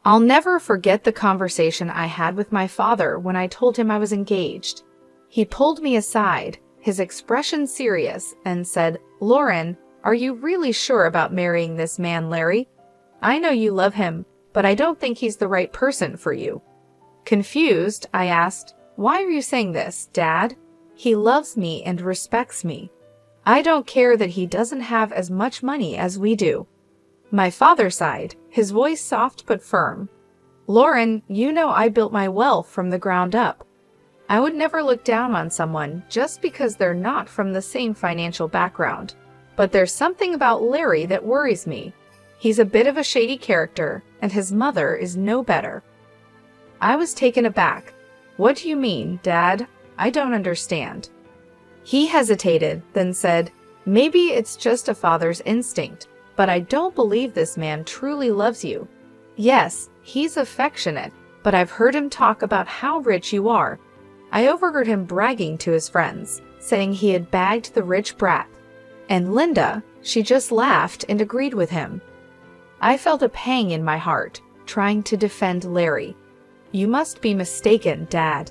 I'll never forget the conversation I had with my father when I told him I was engaged. He pulled me aside, his expression serious, and said, "Lauren, are you really sure about marrying this man, Larry? I know you love him, but I don't think he's the right person for you." Confused, I asked, "Why are you saying this, Dad? He loves me and respects me. I don't care that he doesn't have as much money as we do." My father sighed, his voice soft but firm. "Lauren, you know I built my wealth from the ground up. I would never look down on someone just because they're not from the same financial background. But there's something about Larry that worries me. He's a bit of a shady character, and his mother is no better." I was taken aback. "What do you mean, Dad? I don't understand." He hesitated, then said, "Maybe it's just a father's instinct, but I don't believe this man truly loves you. Yes, he's affectionate, but I've heard him talk about how rich you are." I overheard him bragging to his friends, saying he had bagged the rich brat. And Linda, she just laughed and agreed with him. I felt a pang in my heart, trying to defend Larry. "You must be mistaken, Dad.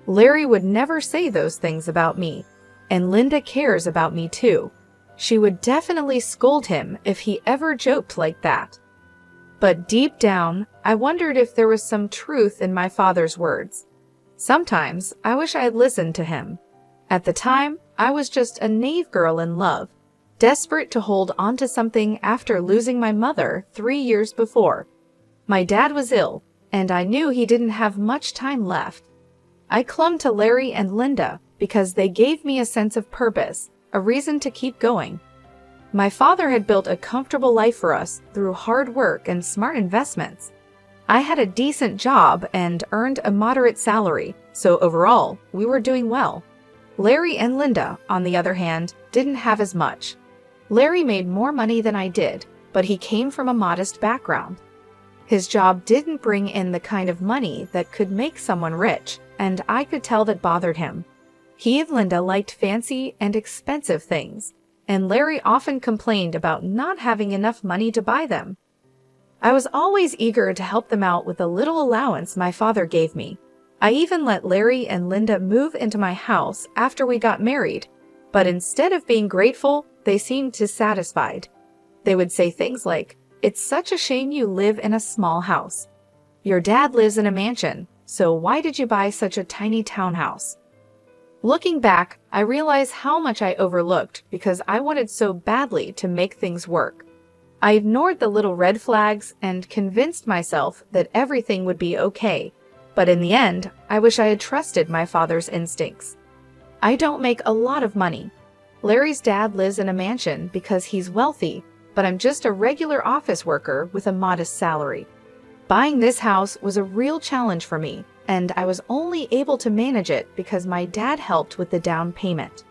Larry would never say those things about me, and Linda cares about me too. She would definitely scold him if he ever joked like that." But deep down, I wondered if there was some truth in my father's words. Sometimes I wish I had listened to him. At the time, I was just a naive girl in love, desperate to hold on to something after losing my mother 3 years before. My dad was ill, and I knew he didn't have much time left. I clung to Larry and Linda because they gave me a sense of purpose, a reason to keep going. My father had built a comfortable life for us through hard work and smart investments. I had a decent job and earned a moderate salary, so overall, we were doing well. Larry and Linda, on the other hand, didn't have as much. Larry made more money than I did, but he came from a modest background. His job didn't bring in the kind of money that could make someone rich, and I could tell that bothered him. He and Linda liked fancy and expensive things, and Larry often complained about not having enough money to buy them. I was always eager to help them out with the little allowance my father gave me. I even let Larry and Linda move into my house after we got married, but instead of being grateful, they seemed dissatisfied. They would say things like, "It's such a shame you live in a small house. Your dad lives in a mansion, so why did you buy such a tiny townhouse?" Looking back, I realize how much I overlooked because I wanted so badly to make things work. I ignored the little red flags and convinced myself that everything would be okay. But in the end, I wish I had trusted my father's instincts. I don't make a lot of money. Larry's dad lives in a mansion because he's wealthy, but I'm just a regular office worker with a modest salary. Buying this house was a real challenge for me, and I was only able to manage it because my dad helped with the down payment.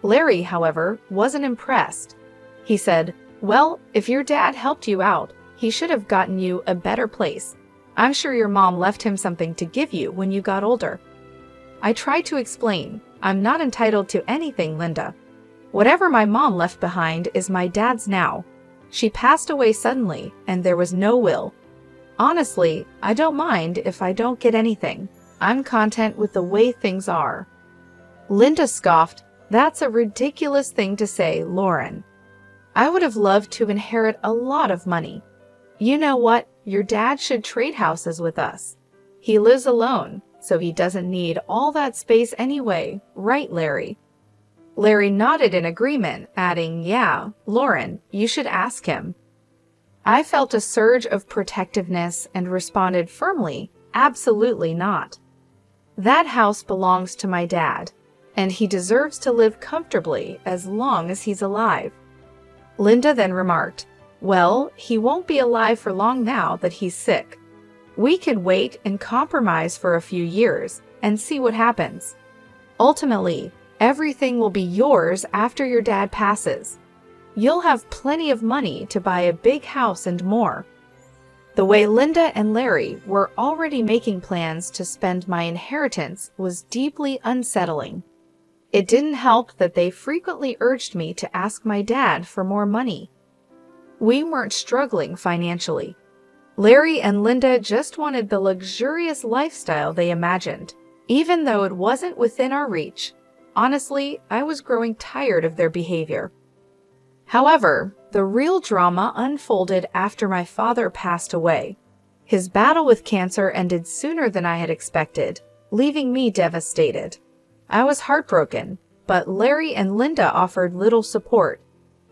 Larry, however, wasn't impressed. He said, "Well, if your dad helped you out, he should have gotten you a better place. I'm sure your mom left him something to give you when you got older." I tried to explain, "I'm not entitled to anything, Linda. Whatever my mom left behind is my dad's now. She passed away suddenly, and there was no will. Honestly, I don't mind if I don't get anything. I'm content with the way things are." Linda scoffed, "That's a ridiculous thing to say, Lauren. I would have loved to inherit a lot of money. You know what? Your dad should trade houses with us. He lives alone, so he doesn't need all that space anyway, right, Larry?" Larry nodded in agreement, adding, "Yeah, Lauren, you should ask him." I felt a surge of protectiveness and responded firmly, "Absolutely not. That house belongs to my dad, and he deserves to live comfortably as long as he's alive." Linda then remarked, "Well, he won't be alive for long now that he's sick. We can wait and compromise for a few years and see what happens. Ultimately, everything will be yours after your dad passes. You'll have plenty of money to buy a big house and more." The way Linda and Larry were already making plans to spend my inheritance was deeply unsettling. It didn't help that they frequently urged me to ask my dad for more money. We weren't struggling financially. Larry and Linda just wanted the luxurious lifestyle they imagined, even though it wasn't within our reach. Honestly, I was growing tired of their behavior. However, the real drama unfolded after my father passed away. His battle with cancer ended sooner than I had expected, leaving me devastated. I was heartbroken, but Larry and Linda offered little support.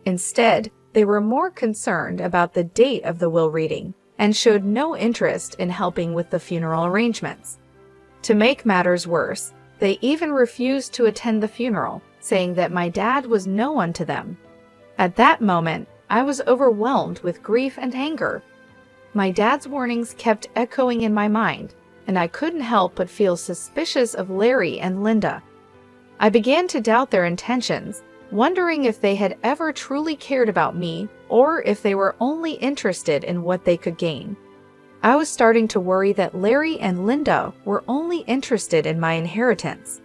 Instead, they were more concerned about the date of the will reading and showed no interest in helping with the funeral arrangements. To make matters worse, they even refused to attend the funeral, saying that my dad was no one to them. At that moment, I was overwhelmed with grief and anger. My dad's warnings kept echoing in my mind, and I couldn't help but feel suspicious of Larry and Linda. I began to doubt their intentions, wondering if they had ever truly cared about me or if they were only interested in what they could gain. I was starting to worry that Larry and Linda were only interested in my inheritance.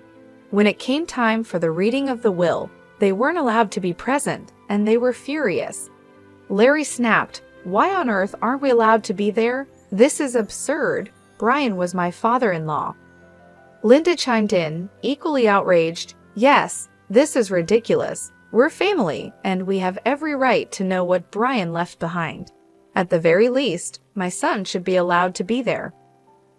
When it came time for the reading of the will, they weren't allowed to be present, and they were furious. Larry snapped, "Why on earth aren't we allowed to be there? This is absurd. Brian was my father-in-law." Linda chimed in, equally outraged, "Yes, this is ridiculous. We're family, and we have every right to know what Brian left behind. At the very least, my son should be allowed to be there."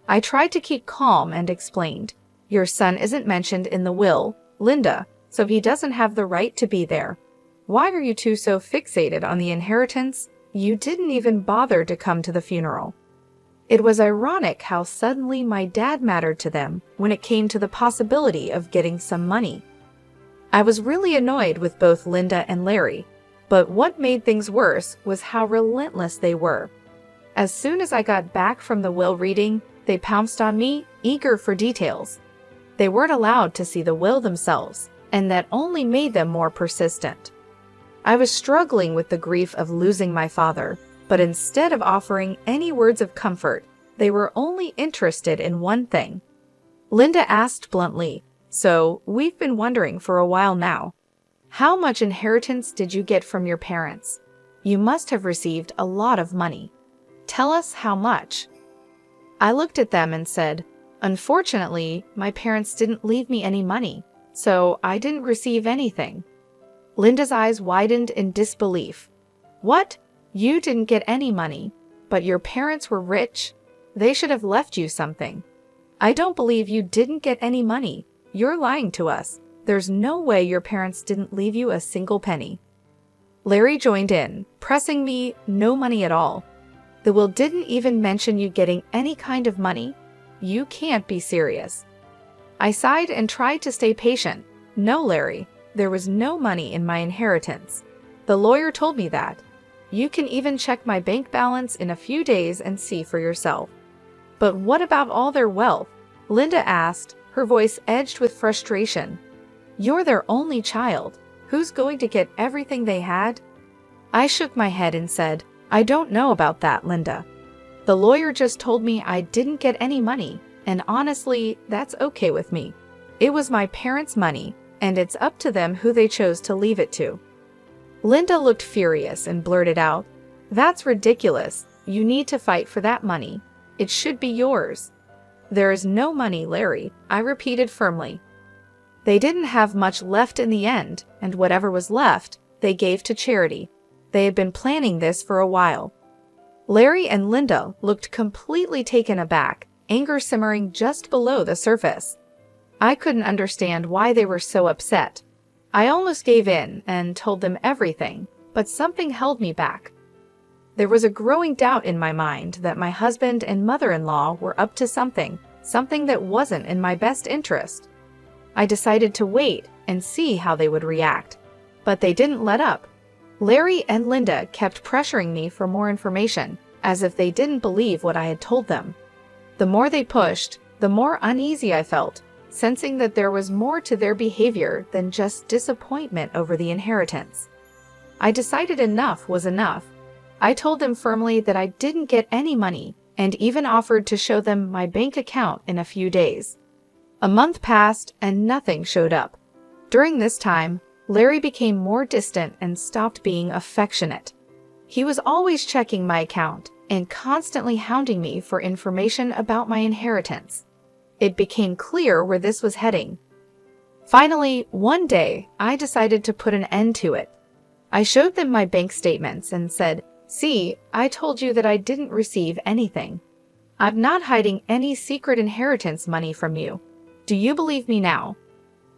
I tried to keep calm and explained, "Your son isn't mentioned in the will, Linda, so he doesn't have the right to be there. Why are you two so fixated on the inheritance? You didn't even bother to come to the funeral." It was ironic how suddenly my dad mattered to them when it came to the possibility of getting some money. I was really annoyed with both Linda and Larry, but what made things worse was how relentless they were. As soon as I got back from the will reading, they pounced on me, eager for details. They weren't allowed to see the will themselves, and that only made them more persistent. I was struggling with the grief of losing my father, but instead of offering any words of comfort, they were only interested in one thing. Linda asked bluntly, "So, we've been wondering for a while now. How much inheritance did you get from your parents? You must have received a lot of money. Tell us how much." I looked at them and said, "Unfortunately, my parents didn't leave me any money, so I didn't receive anything." Linda's eyes widened in disbelief. "What? You didn't get any money, but your parents were rich? They should have left you something. I don't believe you didn't get any money. You're lying to us. There's no way your parents didn't leave you a single penny." Larry joined in, pressing me, "No money at all. The will didn't even mention you getting any kind of money. You can't be serious." I sighed and tried to stay patient. "No, Larry, there was no money in my inheritance. The lawyer told me that. You can even check my bank balance in a few days and see for yourself." "But what about all their wealth?" Linda asked, her voice edged with frustration. "You're their only child. Who's going to get everything they had?" I shook my head and said, "I don't know about that, Linda. The lawyer just told me I didn't get any money, and honestly, that's okay with me. It was my parents' money, and it's up to them who they chose to leave it to." Linda looked furious and blurted out, "That's ridiculous. You need to fight for that money. It should be yours." "There is no money, Larry," I repeated firmly. They didn't have much left in the end, and whatever was left, they gave to charity. They had been planning this for a while. Larry and Linda looked completely taken aback, anger simmering just below the surface. I couldn't understand why they were so upset. I almost gave in and told them everything, but something held me back. There was a growing doubt in my mind that my husband and mother-in-law were up to something that wasn't in my best interest. I decided to wait and see how they would react, but they didn't let up. Larry and Linda kept pressuring me for more information, as if they didn't believe what I had told them. The more they pushed, the more uneasy I felt, sensing that there was more to their behavior than just disappointment over the inheritance. I decided enough was enough. I told them firmly that I didn't get any money, and even offered to show them my bank account in a few days. A month passed and nothing showed up. During this time, Larry became more distant and stopped being affectionate. He was always checking my account, and constantly hounding me for information about my inheritance. It became clear where this was heading. Finally, one day, I decided to put an end to it. I showed them my bank statements and said, "See, I told you that I didn't receive anything. I'm not hiding any secret inheritance money from you. Do you believe me now?"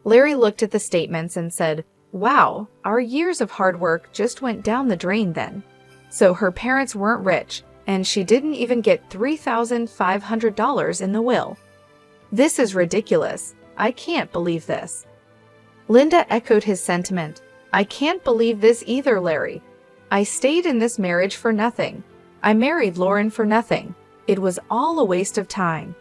Larry looked at the statements and said, "Wow, our years of hard work just went down the drain then. So her parents weren't rich, and she didn't even get $3,500 in the will. This is ridiculous. I can't believe this." Linda echoed his sentiment. "I can't believe this either, Larry. I stayed in this marriage for nothing. I married Lauren for nothing. It was all a waste of time."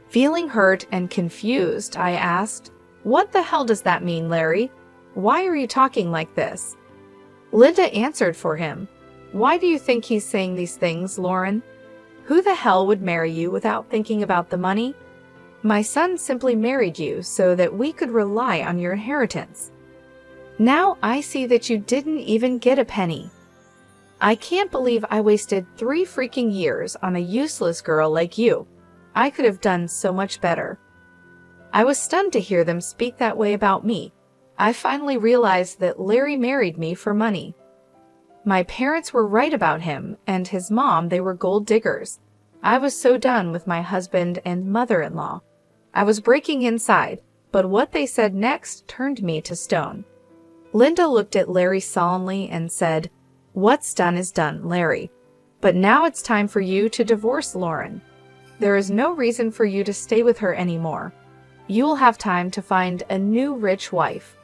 Feeling hurt and confused, I asked, "What the hell does that mean, Larry? Why are you talking like this?" Linda answered for him. "Why do you think he's saying these things, Lauren? Who the hell would marry you without thinking about the money? My son simply married you so that we could rely on your inheritance. Now I see that you didn't even get a penny. I can't believe I wasted 3 freaking years on a useless girl like you. I could have done so much better." I was stunned to hear them speak that way about me. I finally realized that Larry married me for money. My parents were right about him, and his mom, they were gold diggers. I was so done with my husband and mother-in-law. I was breaking inside, but what they said next turned me to stone. Linda looked at Larry solemnly and said, "What's done is done, Larry. But now it's time for you to divorce Lauren. There is no reason for you to stay with her anymore. You will have time to find a new rich wife.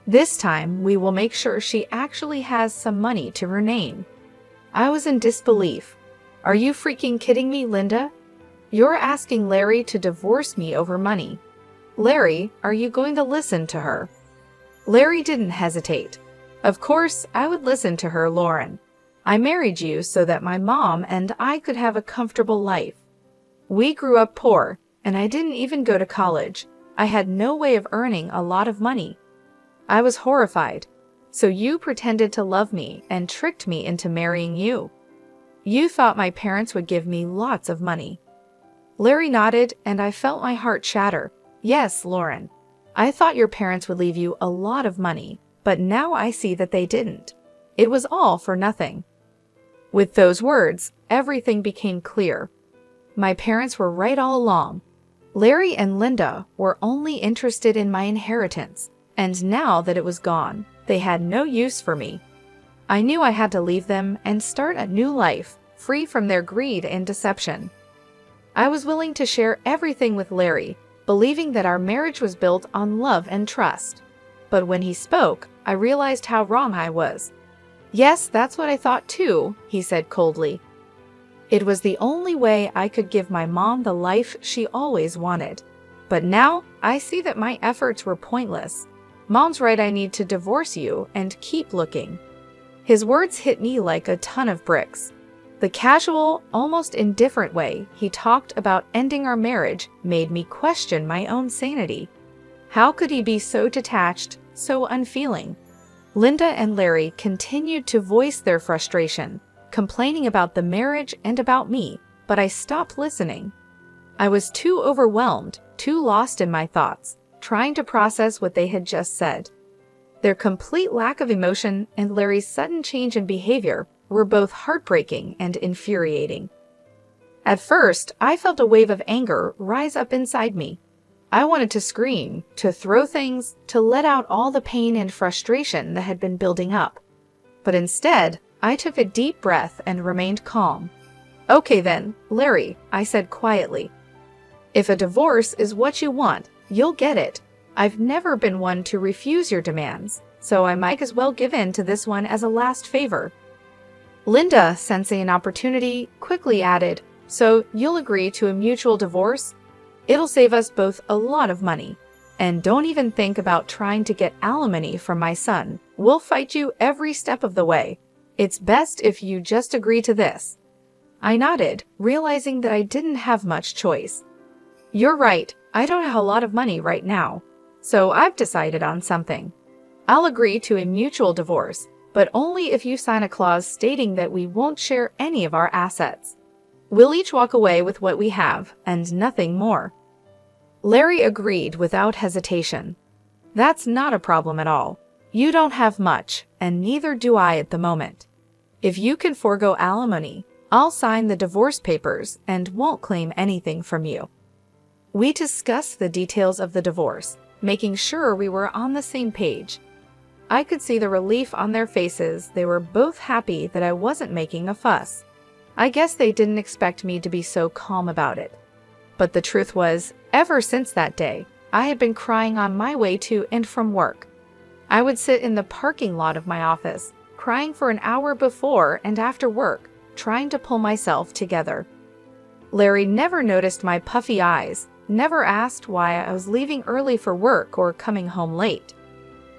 This time, we will make sure she actually has some money to her name." I was in disbelief. "Are you freaking kidding me, Linda? You're asking Larry to divorce me over money. Larry, are you going to listen to her?" Larry didn't hesitate. "Of course, I would listen to her, Lauren. I married you so that my mom and I could have a comfortable life. We grew up poor, and I didn't even go to college. I had no way of earning a lot of money." I was horrified. "So you pretended to love me and tricked me into marrying you? You thought my parents would give me lots of money?" Larry nodded, and I felt my heart shatter. "Yes, Lauren. I thought your parents would leave you a lot of money, but now I see that they didn't. It was all for nothing." With those words, everything became clear. My parents were right all along. Larry and Linda were only interested in my inheritance, and now that it was gone, they had no use for me. I knew I had to leave them and start a new life, free from their greed and deception. I was willing to share everything with Larry, believing that our marriage was built on love and trust. But when he spoke, I realized how wrong I was. "Yes, that's what I thought too," he said coldly. "It was the only way I could give my mom the life she always wanted. But now, I see that my efforts were pointless. Mom's right, I need to divorce you and keep looking." His words hit me like a ton of bricks. The casual, almost indifferent way he talked about ending our marriage made me question my own sanity. How could he be so detached, so unfeeling? Linda and Larry continued to voice their frustration, complaining about the marriage and about me, but I stopped listening. I was too overwhelmed, too lost in my thoughts, trying to process what they had just said. Their complete lack of emotion and Larry's sudden change in behavior were both heartbreaking and infuriating. At first, I felt a wave of anger rise up inside me. I wanted to scream, to throw things, to let out all the pain and frustration that had been building up. But instead, I took a deep breath and remained calm. "Okay then, Larry," I said quietly. "If a divorce is what you want, you'll get it. I've never been one to refuse your demands, so I might as well give in to this one as a last favor." Linda, sensing an opportunity, quickly added, "So you'll agree to a mutual divorce? It'll save us both a lot of money. And don't even think about trying to get alimony from my son. We'll fight you every step of the way. It's best if you just agree to this." I nodded, realizing that I didn't have much choice. "You're right, I don't have a lot of money right now. So I've decided on something. I'll agree to a mutual divorce, but only if you sign a clause stating that we won't share any of our assets. We'll each walk away with what we have and nothing more." Larry agreed without hesitation. "That's not a problem at all. You don't have much, and neither do I at the moment. If you can forego alimony, I'll sign the divorce papers and won't claim anything from you." We discussed the details of the divorce, making sure we were on the same page. I could see the relief on their faces. They were both happy that I wasn't making a fuss. I guess they didn't expect me to be so calm about it. But the truth was, ever since that day, I had been crying on my way to and from work. I would sit in the parking lot of my office, crying for an hour before and after work, trying to pull myself together. Larry never noticed my puffy eyes, never asked why I was leaving early for work or coming home late.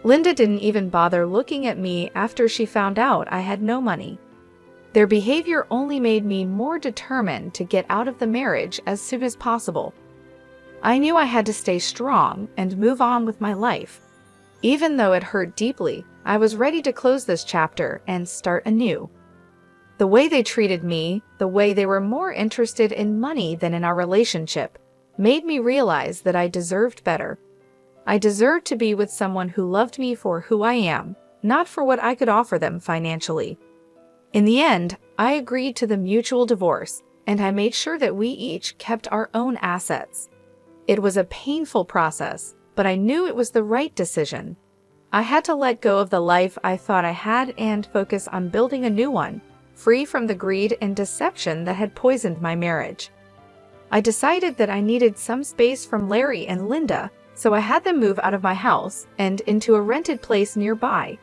Linda didn't even bother looking at me after she found out I had no money. Their behavior only made me more determined to get out of the marriage as soon as possible. I knew I had to stay strong and move on with my life. Even though it hurt deeply, I was ready to close this chapter and start anew. The way they treated me, the way they were more interested in money than in our relationship, made me realize that I deserved better. I deserved to be with someone who loved me for who I am, not for what I could offer them financially. In the end, I agreed to the mutual divorce, and I made sure that we each kept our own assets. It was a painful process, but I knew it was the right decision. I had to let go of the life I thought I had and focus on building a new one, free from the greed and deception that had poisoned my marriage. I decided that I needed some space from Larry and Linda, so I had them move out of my house and into a rented place nearby.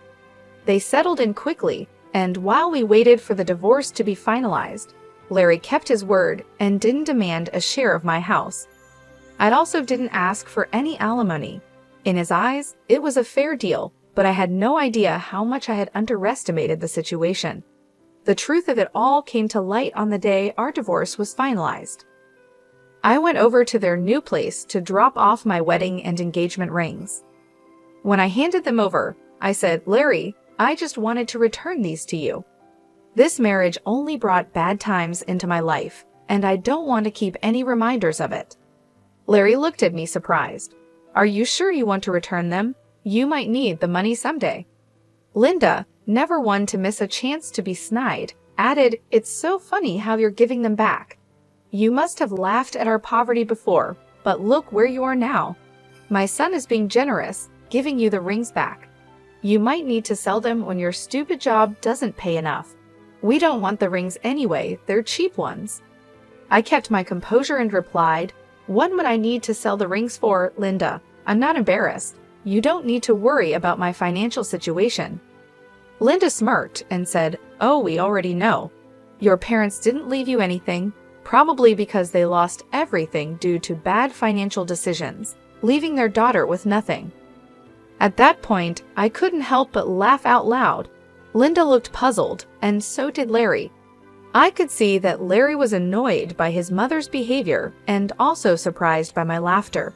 They settled in quickly, and while we waited for the divorce to be finalized, Larry kept his word and didn't demand a share of my house. I also didn't ask for any alimony. In his eyes, it was a fair deal, but I had no idea how much I had underestimated the situation. The truth of it all came to light on the day our divorce was finalized. I went over to their new place to drop off my wedding and engagement rings. When I handed them over, I said, "Larry, I just wanted to return these to you. This marriage only brought bad times into my life, and I don't want to keep any reminders of it." Larry looked at me surprised. "Are you sure you want to return them? You might need the money someday." Linda, never one to miss a chance to be snide, added, "It's so funny how you're giving them back. You must have laughed at our poverty before, but look where you are now. My son is being generous, giving you the rings back. You might need to sell them when your stupid job doesn't pay enough. We don't want the rings anyway, they're cheap ones." I kept my composure and replied, "What would I need to sell the rings for, Linda? I'm not embarrassed. You don't need to worry about my financial situation." Linda smirked and said, "Oh, we already know. Your parents didn't leave you anything, probably because they lost everything due to bad financial decisions, leaving their daughter with nothing." At that point, I couldn't help but laugh out loud. Linda looked puzzled, and so did Larry. I could see that Larry was annoyed by his mother's behavior and also surprised by my laughter.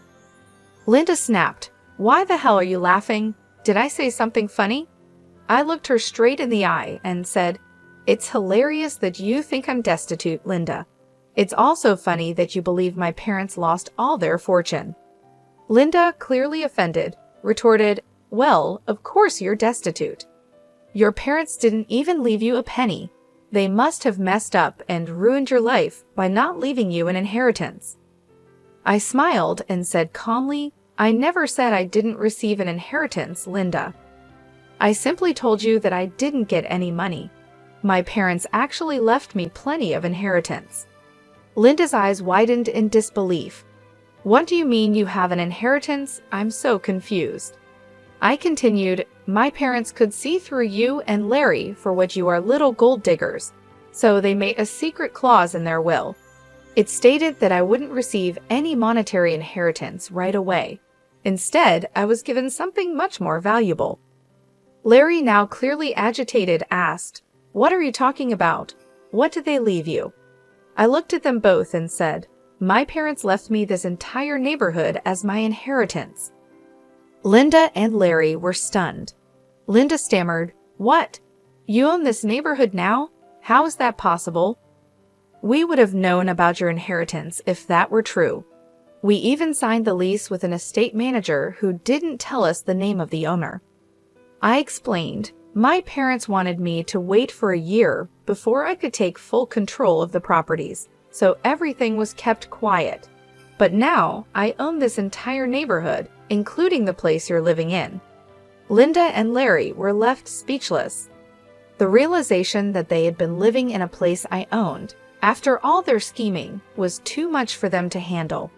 Linda snapped, "Why the hell are you laughing? Did I say something funny?" I looked her straight in the eye and said, "It's hilarious that you think I'm destitute, Linda. It's also funny that you believe my parents lost all their fortune." Linda, clearly offended, retorted, "Well, of course you're destitute. Your parents didn't even leave you a penny. They must have messed up and ruined your life by not leaving you an inheritance." I smiled and said calmly, "I never said I didn't receive an inheritance, Linda. I simply told you that I didn't get any money. My parents actually left me plenty of inheritance." Linda's eyes widened in disbelief. "What do you mean you have an inheritance? I'm so confused." I continued, "My parents could see through you and Larry for what you are, little gold diggers, so they made a secret clause in their will. It stated that I wouldn't receive any monetary inheritance right away. Instead, I was given something much more valuable." Larry, now clearly agitated, asked, "What are you talking about? What did they leave you?" I looked at them both and said, "My parents left me this entire neighborhood as my inheritance." Linda and Larry were stunned. Linda stammered, "What? You own this neighborhood now? How is that possible?" We would have known about your inheritance if that were true. We even signed the lease with an estate manager who didn't tell us the name of the owner. I explained, my parents wanted me to wait for a year before I could take full control of the properties, so everything was kept quiet. But now I own this entire neighborhood, including the place you're living in. Linda and Larry were left speechless. The realization that they had been living in a place I owned, after all their scheming, was too much for them to handle.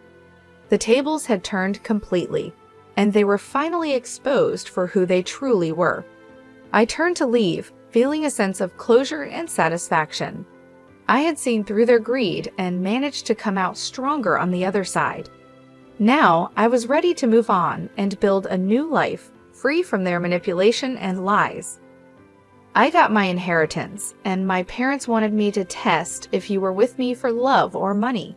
The tables had turned completely, and they were finally exposed for who they truly were. I turned to leave, feeling a sense of closure and satisfaction. I had seen through their greed and managed to come out stronger on the other side. Now I was ready to move on and build a new life, free from their manipulation and lies. I got my inheritance, and my parents wanted me to test if you were with me for love or money.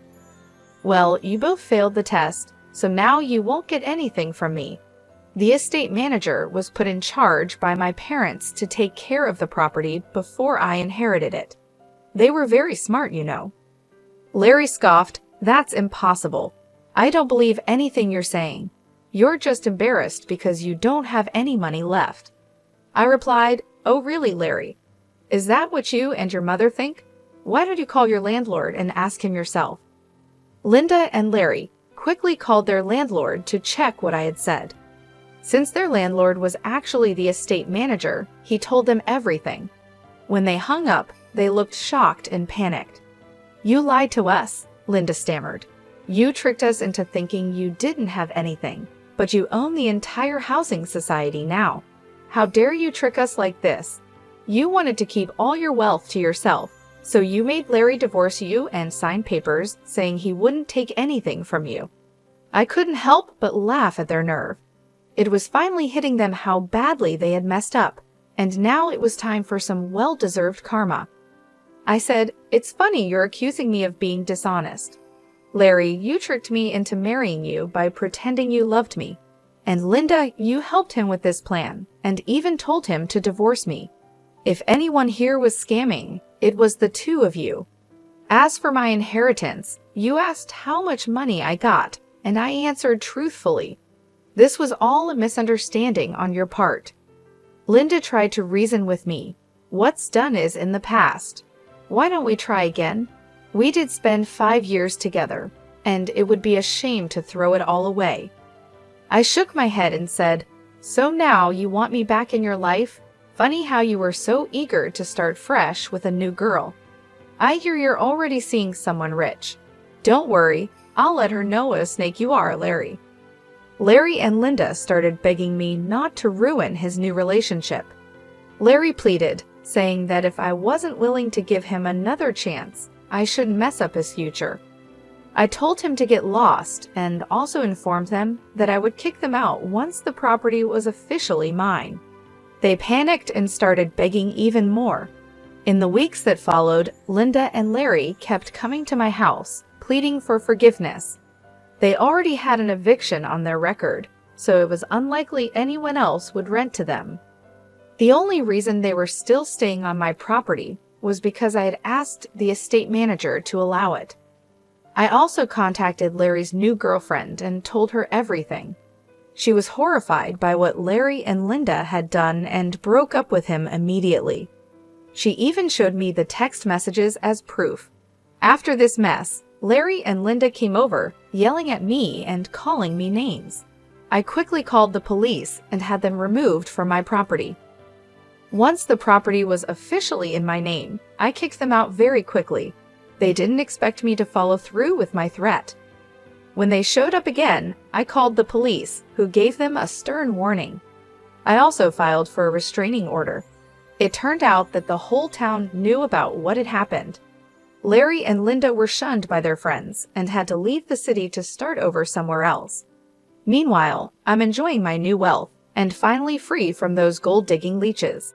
Well, you both failed the test, so now you won't get anything from me. The estate manager was put in charge by my parents to take care of the property before I inherited it. They were very smart, you know. Larry scoffed, "That's impossible. I don't believe anything you're saying. You're just embarrassed because you don't have any money left." I replied, "Oh really, Larry? Is that what you and your mother think? Why don't you call your landlord and ask him yourself?" Linda and Larry quickly called their landlord to check what I had said. Since their landlord was actually the estate manager, he told them everything. When they hung up, they looked shocked and panicked. "You lied to us," Linda stammered. "You tricked us into thinking you didn't have anything, but you own the entire housing society now. How dare you trick us like this? You wanted to keep all your wealth to yourself, so you made Larry divorce you and sign papers saying he wouldn't take anything from you." I couldn't help but laugh at their nerve. It was finally hitting them how badly they had messed up, and now it was time for some well-deserved karma. I said, "It's funny you're accusing me of being dishonest. Larry, you tricked me into marrying you by pretending you loved me. And Linda, you helped him with this plan, and even told him to divorce me. If anyone here was scamming, it was the two of you. As for my inheritance, you asked how much money I got, and I answered truthfully. This was all a misunderstanding on your part." Linda tried to reason with me. "What's done is in the past. Why don't we try again? We did spend 5 years together, and it would be a shame to throw it all away." I shook my head and said, "So now you want me back in your life? Funny how you were so eager to start fresh with a new girl. I hear you're already seeing someone rich. Don't worry, I'll let her know what a snake you are, Larry." Larry and Linda started begging me not to ruin his new relationship. Larry pleaded, saying that if I wasn't willing to give him another chance, I shouldn't mess up his future. I told him to get lost and also informed them that I would kick them out once the property was officially mine. They panicked and started begging even more. In the weeks that followed, Linda and Larry kept coming to my house, pleading for forgiveness. They already had an eviction on their record, so it was unlikely anyone else would rent to them. The only reason they were still staying on my property was because I had asked the estate manager to allow it. I also contacted Larry's new girlfriend and told her everything. She was horrified by what Larry and Linda had done and broke up with him immediately. She even showed me the text messages as proof. After this mess, Larry and Linda came over, yelling at me and calling me names. I quickly called the police and had them removed from my property. Once the property was officially in my name, I kicked them out very quickly. They didn't expect me to follow through with my threat. When they showed up again, I called the police, who gave them a stern warning. I also filed for a restraining order. It turned out that the whole town knew about what had happened. Larry and Linda were shunned by their friends and had to leave the city to start over somewhere else. Meanwhile, I'm enjoying my new wealth and finally free from those gold-digging leeches.